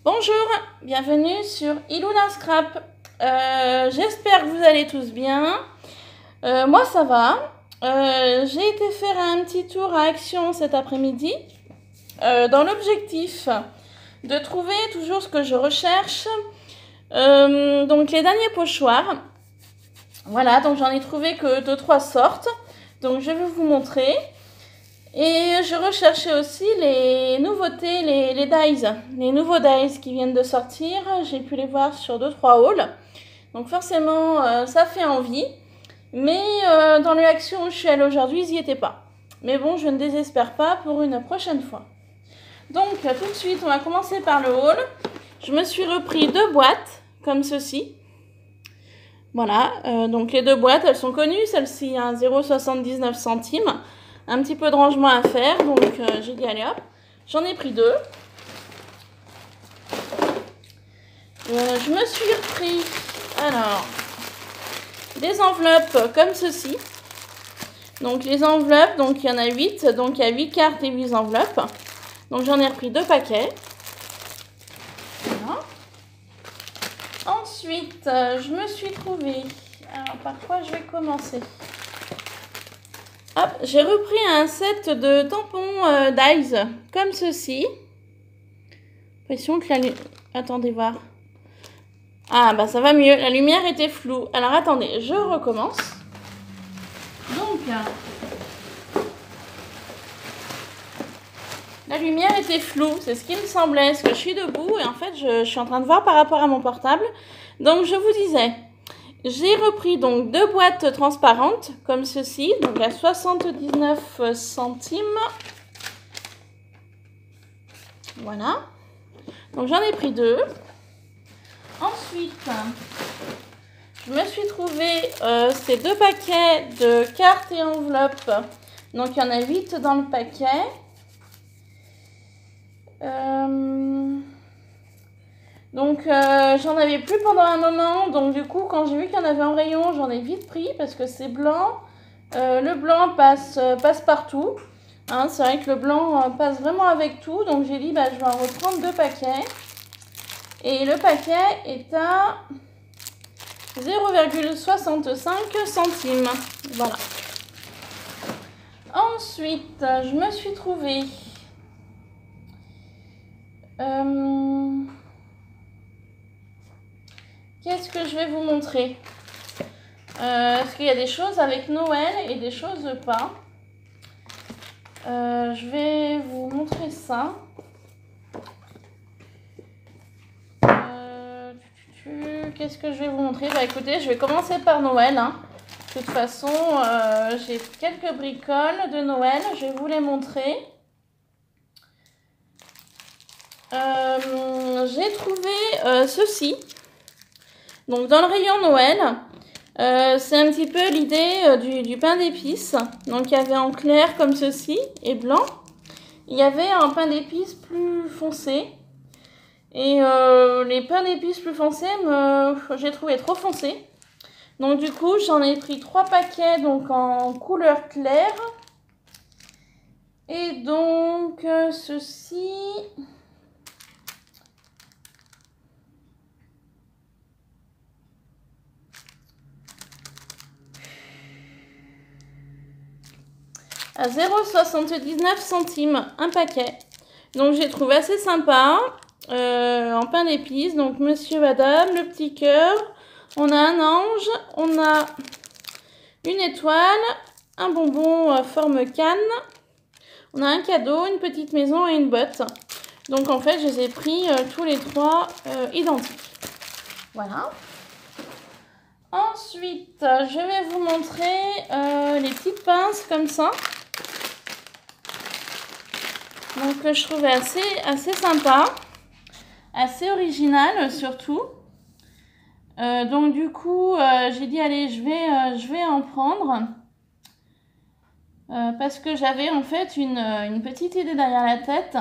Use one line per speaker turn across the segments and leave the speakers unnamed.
Bonjour, bienvenue sur Iluna Scrap. J'espère que vous allez tous bien. Moi ça va. J'ai été faire un petit tour à Action cet après-midi dans l'objectif de trouver toujours ce que je recherche. Donc les derniers pochoirs. Voilà, donc j'en ai trouvé que 2-3 sortes. Donc je vais vous montrer. Et je recherchais aussi les nouveautés, les dies, les nouveaux dies qui viennent de sortir. J'ai pu les voir sur 2-3 hauls. Donc forcément, ça fait envie. Mais dans les actions où je suis allée aujourd'hui, ils n'y étaient pas. Mais bon, je ne désespère pas pour une prochaine fois. Donc tout de suite, on va commencer par le haul. Je me suis repris 2 boîtes, comme ceci. Voilà, donc les 2 boîtes, elles sont connues. Celle-ci à 0,79 centimes. Un petit peu de rangement à faire, donc j'ai dit allez hop, j'en ai pris 2. Je me suis repris, alors, des enveloppes comme ceci. Donc les enveloppes, donc il y en a 8, donc il y a 8 cartes et 8 enveloppes. Donc j'en ai repris 2 paquets. Voilà. Ensuite, je me suis trouvée, alors par quoi je vais commencer ? Hop, j'ai repris un set de tampons dies comme ceci. Impression que la lumière... Attendez voir. Ah bah ça va mieux, la lumière était floue. Alors attendez, je recommence. Donc, la lumière était floue, c'est ce qui me semblait, parce que je suis debout et en fait je suis en train de voir par rapport à mon portable. Donc je vous disais... J'ai repris donc 2 boîtes transparentes comme ceci, donc à 79 centimes. Voilà. Donc j'en ai pris 2. Ensuite, je me suis trouvé ces 2 paquets de cartes et enveloppes. Donc il y en a 8 dans le paquet. Donc j'en avais plus pendant un moment, donc du coup quand j'ai vu qu'il y en avait en rayon, j'en ai vite pris parce que c'est blanc. Le blanc passe partout. Hein, c'est vrai que le blanc passe vraiment avec tout, donc j'ai dit bah, je vais en reprendre 2 paquets. Et le paquet est à 0,65 centimes. Voilà. Ensuite, je me suis trouvée... Qu'est-ce que je vais vous montrer? Parce qu'il y a des choses avec Noël et des choses pas. Je vais vous montrer ça. Qu'est-ce que je vais vous montrer? Bah écoutez, je vais commencer par Noël. Hein. De toute façon, j'ai quelques bricoles de Noël. Je vais vous les montrer. J'ai trouvé ceci. Donc dans le rayon Noël, c'est un petit peu l'idée du pain d'épices. Donc il y avait en clair comme ceci et blanc. Il y avait un pain d'épices plus foncé. Et les pains d'épices plus foncés, j'ai trouvé trop foncé. Donc du coup j'en ai pris 3 paquets donc en couleur claire. Et donc ceci... à 0,79 centimes un paquet. Donc j'ai trouvé assez sympa en pain d'épices. Donc monsieur, madame, le petit cœur, on a un ange, on a une étoile, un bonbon forme canne, on a un cadeau, une petite maison et une botte. Donc en fait je les ai pris tous les 3 identiques. Voilà. Ensuite je vais vous montrer les petites pinces comme ça. Donc que je trouvais assez sympa, assez original surtout. Donc du coup, j'ai dit allez, je vais en prendre. Parce que j'avais en fait une petite idée derrière la tête.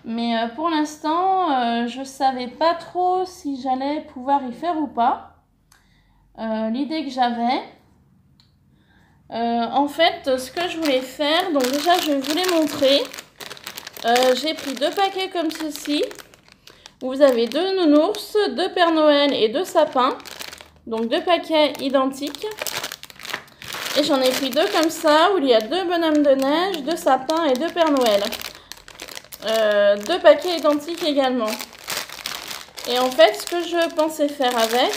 Mais pour l'instant, je ne savais pas trop si j'allais pouvoir y faire ou pas. L'idée que j'avais. En fait, ce que je voulais faire, donc déjà je vais vous les montrer. J'ai pris 2 paquets comme ceci. Vous avez 2 nounours, 2 Père Noël et 2 sapins. Donc 2 paquets identiques. Et j'en ai pris 2 comme ça, où il y a 2 bonhommes de neige, 2 sapins et 2 Père Noël. 2 paquets identiques également. Et en fait, ce que je pensais faire avec,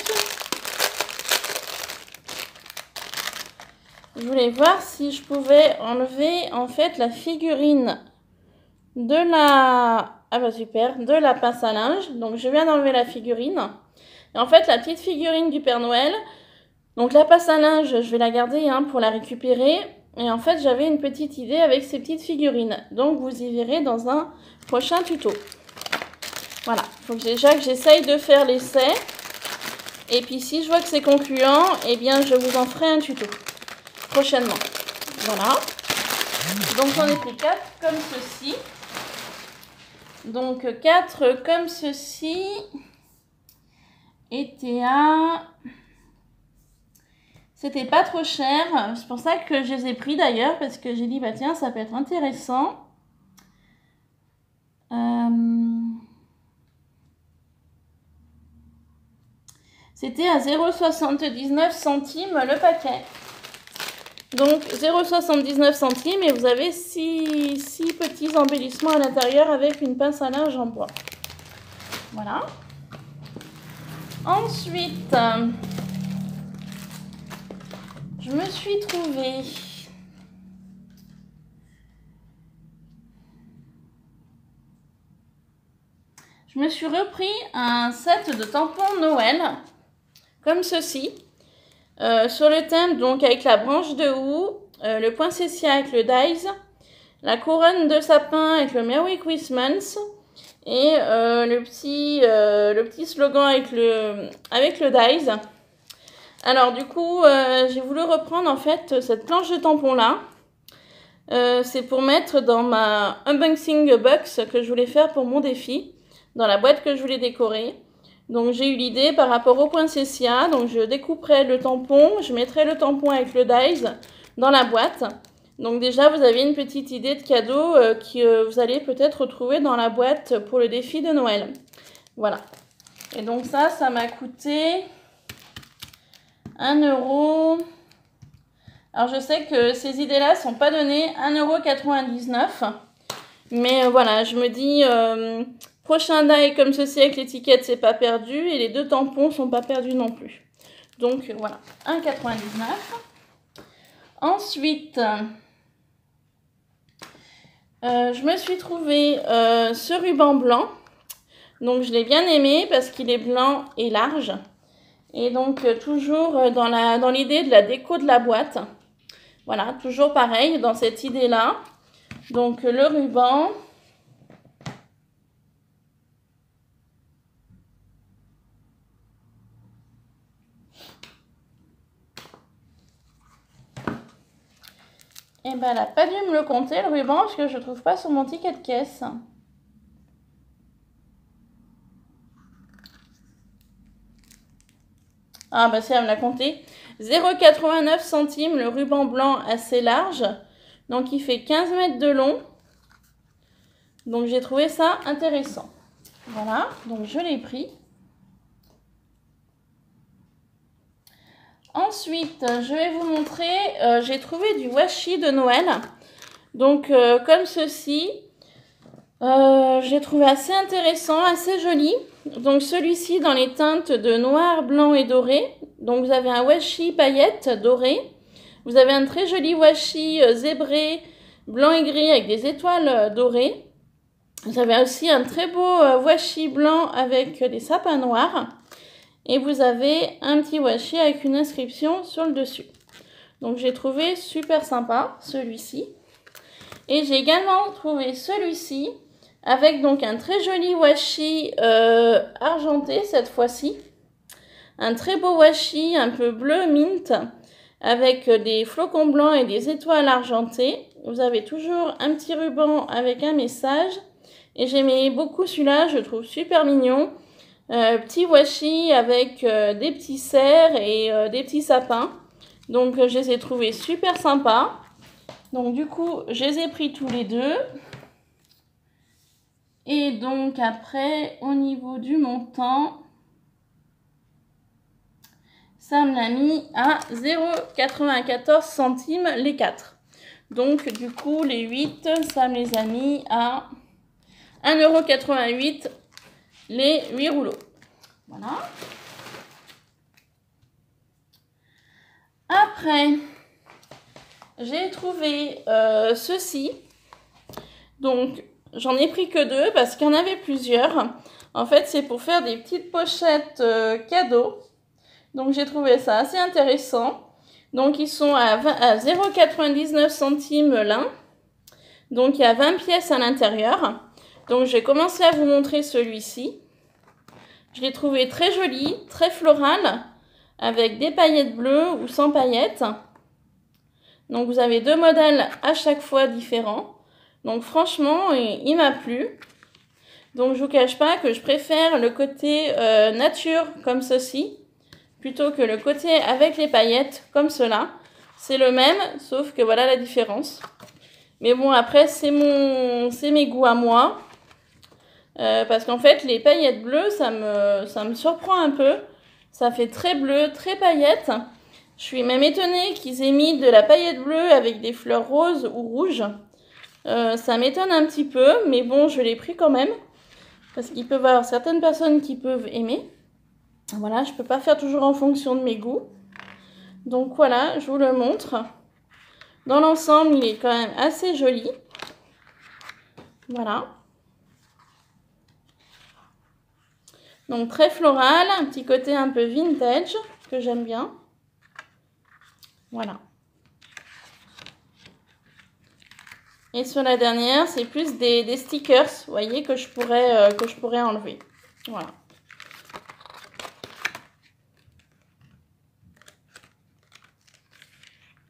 je voulais voir si je pouvais enlever en fait la figurine de la... Ah bah super, de la pince à linge. Donc je viens d'enlever la figurine. Et en fait, la petite figurine du Père Noël, donc la pince à linge, je vais la garder pour la récupérer. Et en fait, j'avais une petite idée avec ces petites figurines. Donc vous y verrez dans un prochain tuto. Voilà, il faut déjà que j'essaye de faire l'essai. Et puis si je vois que c'est concluant, eh bien je vous en ferai un tuto prochainement. Voilà. Donc j'en ai pris 4 comme ceci. Donc 4 comme ceci étaient à... C'était pas trop cher. C'est pour ça que je les ai pris d'ailleurs, parce que j'ai dit, bah tiens, ça peut être intéressant. C'était à 0,79 centimes le paquet. Donc 0,79 centimes et vous avez 6 petits embellissements à l'intérieur avec une pince à linge en bois. Voilà. Ensuite, je me suis trouvée repris un set de tampons Noël comme ceci. Sur le thème, donc avec la branche de houx, le poinsettia avec le dies, la couronne de sapin avec le Merry Christmas et le petit slogan avec le dies. Alors du coup, j'ai voulu reprendre en fait cette planche de tampons là. C'est pour mettre dans ma unboxing box que je voulais faire pour mon défi, dans la boîte que je voulais décorer. Donc j'ai eu l'idée par rapport au poinsettia, donc je découperai le tampon, je mettrai le tampon avec le dies dans la boîte. Donc déjà vous avez une petite idée de cadeau que vous allez peut-être retrouver dans la boîte pour le défi de Noël. Voilà. Et donc ça m'a coûté 1 €. Alors je sais que ces idées-là ne sont pas données 1,99 €. Mais voilà, je me dis... prochain die comme ceci avec l'étiquette, c'est pas perdu. Et les 2 tampons sont pas perdus non plus. Donc voilà, 1,99 €. Ensuite, je me suis trouvé ce ruban blanc. Donc je l'ai bien aimé parce qu'il est blanc et large. Et donc toujours dans l'idée de la déco de la boîte. Voilà, toujours pareil dans cette idée-là. Donc le ruban... Eh ben, elle n'a pas dû me le compter, le ruban, parce que je ne trouve pas sur mon ticket de caisse. Ah, bah si, elle me l'a compté. 0,89 centimes, le ruban blanc assez large. Donc, il fait 15 mètres de long. Donc, j'ai trouvé ça intéressant. Voilà, donc je l'ai pris. Ensuite, je vais vous montrer, j'ai trouvé du washi de Noël. Donc, comme ceci, j'ai trouvé assez intéressant, assez joli. Donc, celui-ci dans les teintes de noir, blanc et doré. Donc, vous avez un washi paillettes doré. Vous avez un très joli washi zébré, blanc et gris avec des étoiles dorées. Vous avez aussi un très beau washi blanc avec des sapins noirs. Et vous avez un petit washi avec une inscription sur le dessus. Donc j'ai trouvé super sympa celui-ci. Et j'ai également trouvé celui-ci avec donc un très joli washi argenté cette fois-ci. Un très beau washi un peu bleu mint avec des flocons blancs et des étoiles argentées. Vous avez toujours un petit ruban avec un message. Et j'aimais beaucoup celui-là, je le trouve super mignon. Petit washi avec des petits cerfs et des petits sapins. Donc je les ai trouvés super sympas. Donc du coup je les ai pris tous les deux. Et donc après, au niveau du montant, ça me l'a mis à 0,94 centimes les 4. Donc du coup, les 8, ça me les a mis à 1,88 € les 8 rouleaux. Voilà. Après, j'ai trouvé ceci. Donc, j'en ai pris que 2 parce qu'il y en avait plusieurs. En fait, c'est pour faire des petites pochettes cadeaux. Donc, j'ai trouvé ça assez intéressant. Donc, ils sont à 0,99 centimes l'un. Donc, il y a 20 pièces à l'intérieur. Donc, je vais commencer à vous montrer celui-ci. Je l'ai trouvé très joli, très floral, avec des paillettes bleues ou sans paillettes. Donc, vous avez 2 modèles à chaque fois différents. Donc, franchement, il m'a plu. Donc, je ne vous cache pas que je préfère le côté nature comme ceci, plutôt que le côté avec les paillettes comme cela. C'est le même, sauf que voilà la différence. Mais bon, après, c'est mes goûts à moi. Parce qu'en fait, les paillettes bleues, ça me surprend un peu. Ça fait très bleu, très paillettes. Je suis même étonnée qu'ils aient mis de la paillette bleue avec des fleurs roses ou rouges. Ça m'étonne un petit peu, mais bon, je l'ai pris quand même. Parce qu'il peut y avoir certaines personnes qui peuvent aimer. Voilà, je ne peux pas faire toujours en fonction de mes goûts. Donc voilà, je vous le montre. Dans l'ensemble, il est quand même assez joli. Voilà. Donc très floral, un petit côté un peu vintage, que j'aime bien. Voilà. Et sur la dernière, c'est plus des stickers, vous voyez, que je pourrais enlever. Voilà.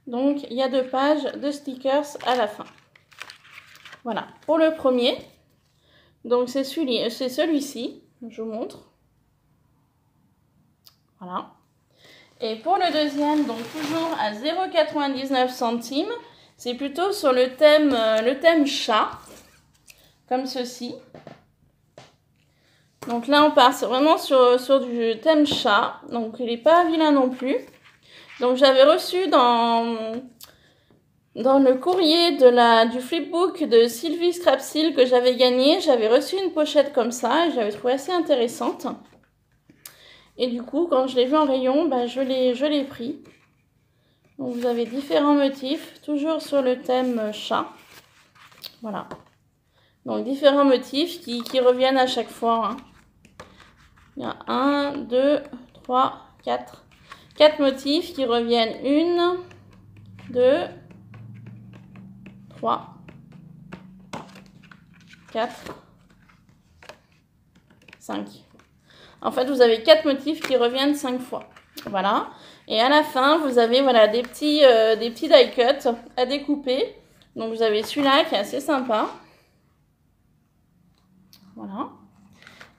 Donc, il y a 2 pages de stickers à la fin. Voilà, pour le premier. Donc, c'est celui-ci, je vous montre. Voilà. Et pour le deuxième, donc toujours à 0,99 centimes, c'est plutôt sur le thème chat, comme ceci. Donc là, on part vraiment sur du thème chat, donc il n'est pas vilain non plus. Donc j'avais reçu dans le courrier du flipbook de Sylvie Scrapsil que j'avais gagné, j'avais reçu une pochette comme ça et je l'avais trouvée assez intéressante. Et du coup, quand je l'ai vu en rayon, bah, je l'ai pris. Donc vous avez différents motifs, toujours sur le thème chat. Voilà. Donc différents motifs qui reviennent à chaque fois. Hein. Il y a 1, 2, 3, 4. 4 motifs qui reviennent. 1, 2, 3, 4, 5. En fait, vous avez 4 motifs qui reviennent 5 fois. Voilà. Et à la fin, vous avez voilà, des petits die cuts à découper. Donc, vous avez celui-là qui est assez sympa. Voilà.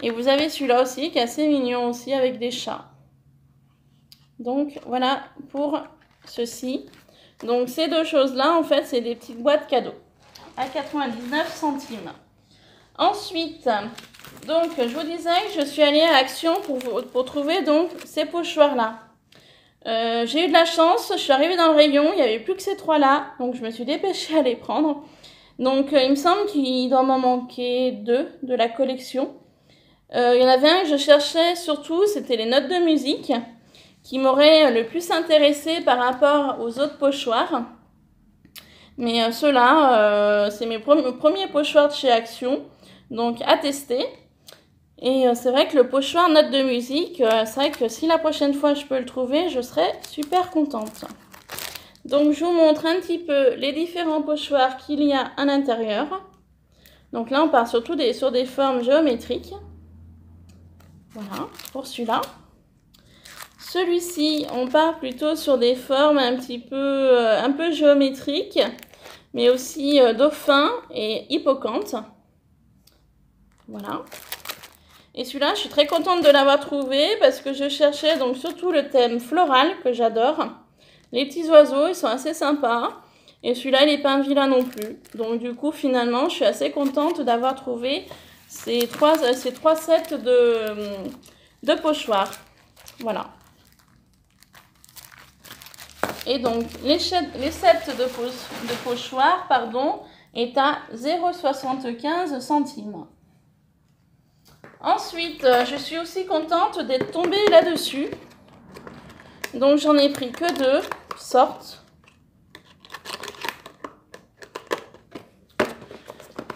Et vous avez celui-là aussi qui est assez mignon aussi avec des chats. Donc, voilà pour ceci. Donc, ces deux choses-là, en fait, c'est des petites boîtes cadeaux à 99 centimes. Ensuite, donc, je vous disais que je suis allée à Action pour trouver donc ces pochoirs-là. J'ai eu de la chance, je suis arrivée dans le rayon, il n'y avait plus que ces 3-là. Donc, je me suis dépêchée à les prendre. Donc, il me semble qu'il doit m'en manquer 2 de la collection. Il y en avait un que je cherchais surtout, c'était les notes de musique, qui m'auraient le plus intéressé par rapport aux autres pochoirs. Mais ceux-là, c'est mes premiers pochoirs de chez Action, donc à tester. Et c'est vrai que le pochoir notes de musique, c'est vrai que si la prochaine fois je peux le trouver, je serai super contente. Donc je vous montre un petit peu les différents pochoirs qu'il y a à l'intérieur. Donc là, on part surtout sur des formes géométriques. Voilà, pour celui-là. Celui-ci, on part plutôt sur des formes un peu géométriques, mais aussi dauphin et hippocampe. Voilà. Et celui-là, je suis très contente de l'avoir trouvé parce que je cherchais donc surtout le thème floral que j'adore. Les petits oiseaux, ils sont assez sympas. Et celui-là, il n'est pas un vilain non plus. Donc du coup, finalement, je suis assez contente d'avoir trouvé ces trois sets de pochoirs. Voilà. Et donc, les sets de pochoirs, pardon, est à 0,75 centimes. Ensuite, je suis aussi contente d'être tombée là-dessus. Donc, j'en ai pris que 2 sortes.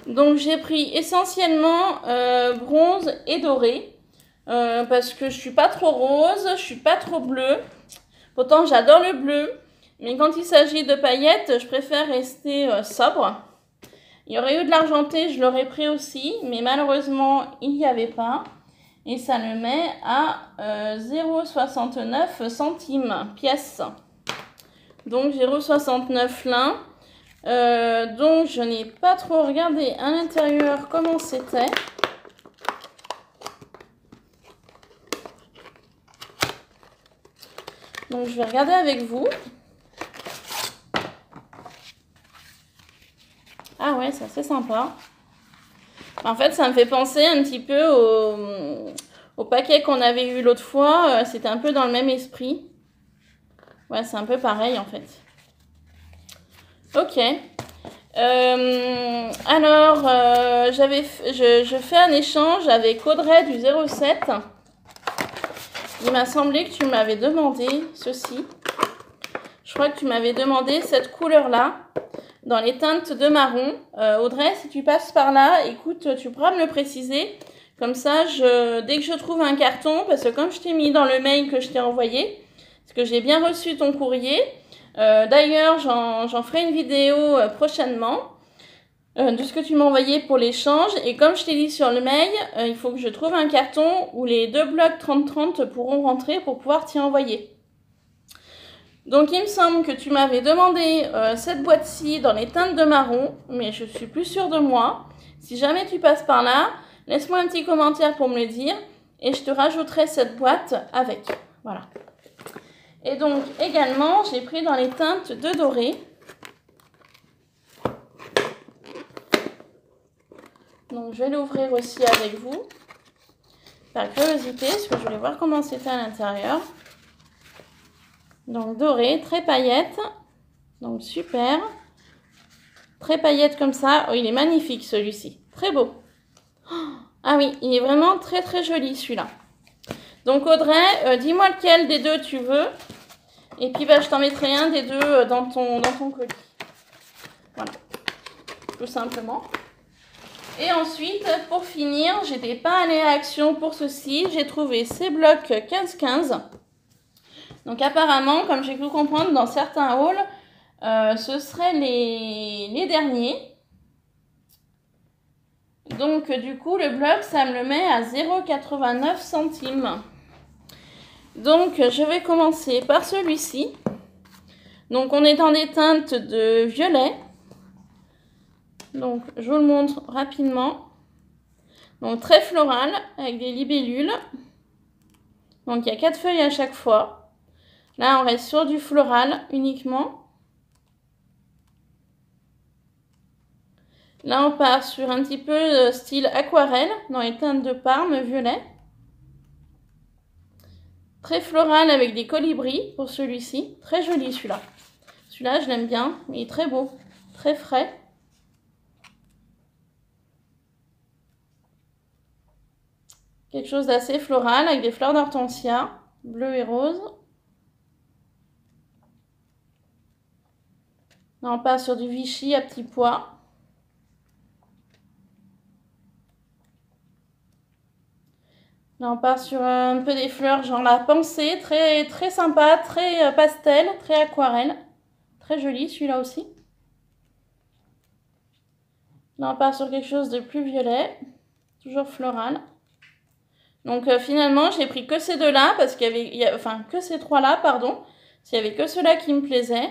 Donc, j'ai pris essentiellement bronze et doré. Parce que je suis pas trop rose, je suis pas trop bleue. Pourtant, j'adore le bleu. Mais quand il s'agit de paillettes, je préfère rester sobre. Il y aurait eu de l'argenté, je l'aurais pris aussi. Mais malheureusement, il n'y avait pas. Et ça le met à 0,69 centimes pièce. Donc 0,69 lin. Donc je n'ai pas trop regardé à l'intérieur comment c'était. Donc je vais regarder avec vous. Ah ouais, ça c'est sympa. En fait, ça me fait penser un petit peu au paquet qu'on avait eu l'autre fois. C'était un peu dans le même esprit. Ouais, c'est un peu pareil en fait. Ok. Alors, je fais un échange avec Audrey du 07. Il m'a semblé que tu m'avais demandé ceci. Je crois que tu m'avais demandé cette couleur-là, dans les teintes de marron. Audrey, si tu passes par là, écoute, tu pourras me le préciser. Comme ça, dès que je trouve un carton, parce que comme je t'ai mis dans le mail que je t'ai envoyé, parce que j'ai bien reçu ton courrier, d'ailleurs, j'en ferai une vidéo prochainement de ce que tu m'as envoyé pour l'échange. Et comme je t'ai dit sur le mail, il faut que je trouve un carton où les 2 blocs 30-30 pourront rentrer pour pouvoir t'y envoyer. Donc, il me semble que tu m'avais demandé cette boîte-ci dans les teintes de marron, mais je suis plus sûre de moi. Si jamais tu passes par là, laisse-moi un petit commentaire pour me le dire et je te rajouterai cette boîte avec. Voilà. Et donc, également, j'ai pris dans les teintes de doré. Donc, je vais l'ouvrir aussi avec vous, par curiosité, parce que je voulais voir comment c'était à l'intérieur. Donc, doré, très paillette. Donc, super. Très paillette comme ça. Oh, il est magnifique, celui-ci. Très beau. Ah oui, il est vraiment très, très joli, celui-là. Donc, Audrey, dis-moi lequel des deux tu veux. Et puis, je t'en mettrai un des deux dans ton colis. Voilà. Tout simplement. Et ensuite, pour finir, j'étais pas allée à Action pour ceci. J'ai trouvé ces blocs 15-15. Donc apparemment, comme j'ai cru comprendre, dans certains hauls, ce seraient les derniers. Donc du coup, le bloc, ça me le met à 0,89 centimes. Donc je vais commencer par celui-ci. Donc on est dans des teintes de violet. Donc je vous le montre rapidement. Donc très floral avec des libellules. Donc il y a 4 feuilles à chaque fois. Là on reste sur du floral uniquement. Là on part sur un petit peu style aquarelle dans les teintes de Parme violet. Très floral avec des colibris pour celui-ci. Très joli celui-là. Celui-là je l'aime bien. Il est très beau. Très frais. Quelque chose d'assez floral avec des fleurs d'hortensia, bleu et rose. Là, on passe sur du Vichy à petits pois. Là, on part sur un peu des fleurs, genre la pensée, très, très sympa, très pastel, très aquarelle. Très joli, celui-là aussi. Là, on part sur quelque chose de plus violet, toujours floral. Donc finalement, j'ai pris que ces deux-là, parce qu'il y avait, enfin, que ces trois-là, pardon. S'il y avait que ceux-là qui me plaisaient.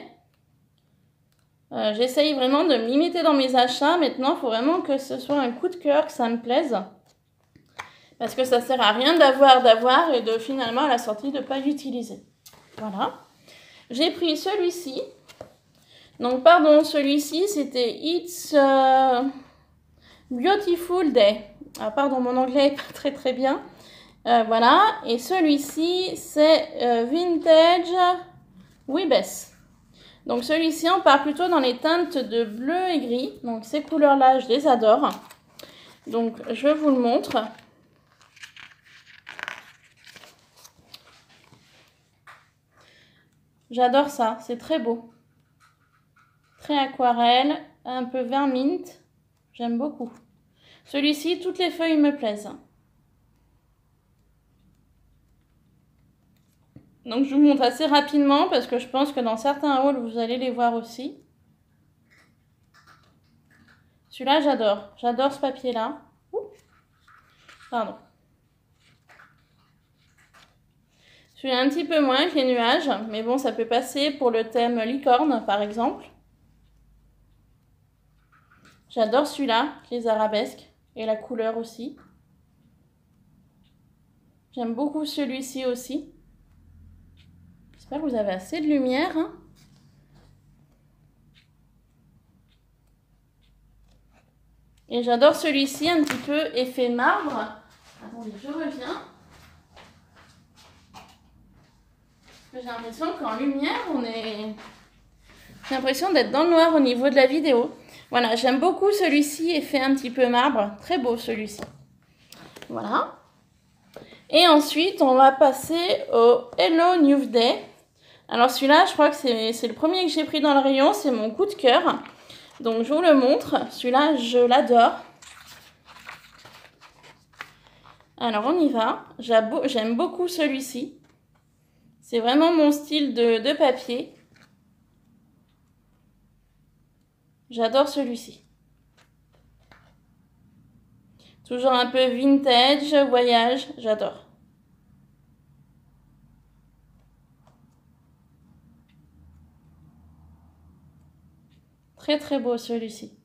J'essaye vraiment de me limiter dans mes achats. Maintenant, il faut vraiment que ce soit un coup de cœur, que ça me plaise. Parce que ça sert à rien d'avoir et de finalement à la sortie de ne pas l'utiliser. Voilà. J'ai pris celui-ci. Donc pardon, celui-ci c'était It's Beautiful Day. Ah, pardon, mon anglais est pas très très bien. Voilà, et celui-ci, c'est Vintage Weebess. Donc celui-ci, on part plutôt dans les teintes de bleu et gris. Donc ces couleurs-là, je les adore. Donc je vous le montre. J'adore ça, c'est très beau. Très aquarelle, un peu vert mint. J'aime beaucoup. Celui-ci, toutes les feuilles me plaisent. Donc je vous montre assez rapidement parce que je pense que dans certains hauls, vous allez les voir aussi. Celui-là, j'adore. J'adore ce papier-là. Pardon. Celui-là, un petit peu moins que les nuages. Mais bon, ça peut passer pour le thème licorne, par exemple. J'adore celui-là, les arabesques. Et la couleur aussi. J'aime beaucoup celui-ci aussi. J'espère que vous avez assez de lumière. Hein. Et j'adore celui-ci, un petit peu effet marbre. Attendez, je reviens. J'ai l'impression qu'en lumière, J'ai l'impression d'être dans le noir au niveau de la vidéo. Voilà, j'aime beaucoup celui-ci, effet un petit peu marbre. Très beau celui-ci. Voilà. Et ensuite, on va passer au Hello New Day. Alors celui-là, je crois que c'est le premier que j'ai pris dans le rayon. C'est mon coup de cœur. Donc je vous le montre. Celui-là, je l'adore. Alors on y va. J'aime beaucoup celui-ci. C'est vraiment mon style de papier. J'adore celui-ci. Toujours un peu vintage, voyage, j'adore. Très très beau celui-ci.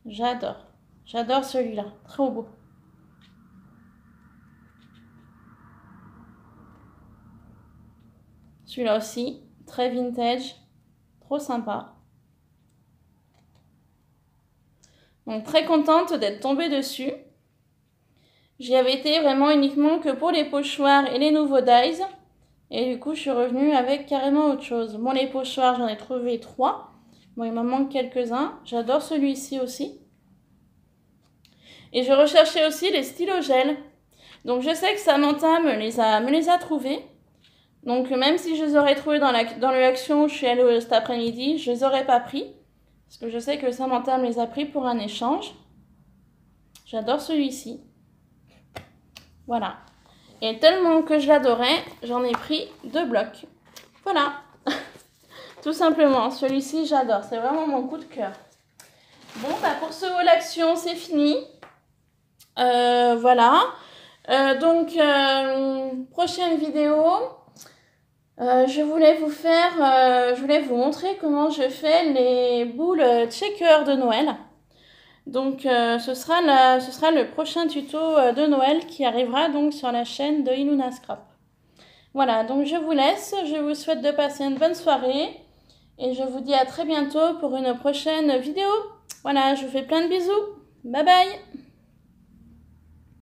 J'adore. J'adore celui-là. Trop beau. Celui-là aussi, très vintage. Trop sympa. Donc très contente d'être tombée dessus. J'y avais été vraiment uniquement que pour les pochoirs et les nouveaux dies. Et du coup, je suis revenue avec carrément autre chose. Bon, les pochoirs, j'en ai trouvé 3. Bon, il m'en manque quelques-uns. J'adore celui-ci aussi. Et je recherchais aussi les stylos gel. Donc je sais que Samantha me les a trouvés. Donc même si je les aurais trouvés dans le Action où je suis allée cet après-midi, je ne les aurais pas pris. Parce que je sais que Samantha me les a pris pour un échange. J'adore celui-ci. Voilà. Et tellement que je l'adorais, j'en ai pris 2 blocs. Voilà. Tout simplement. Celui-ci, j'adore. C'est vraiment mon coup de cœur. Bon, bah pour ce haul action, c'est fini. Voilà. Donc, prochaine vidéo. Je voulais vous montrer comment je fais les boules checker de Noël. Donc ce sera le prochain tuto de Noël qui arrivera donc sur la chaîne de Iluna Scrap. Voilà, donc je vous laisse, je vous souhaite de passer une bonne soirée et je vous dis à très bientôt pour une prochaine vidéo. Voilà, je vous fais plein de bisous. Bye bye.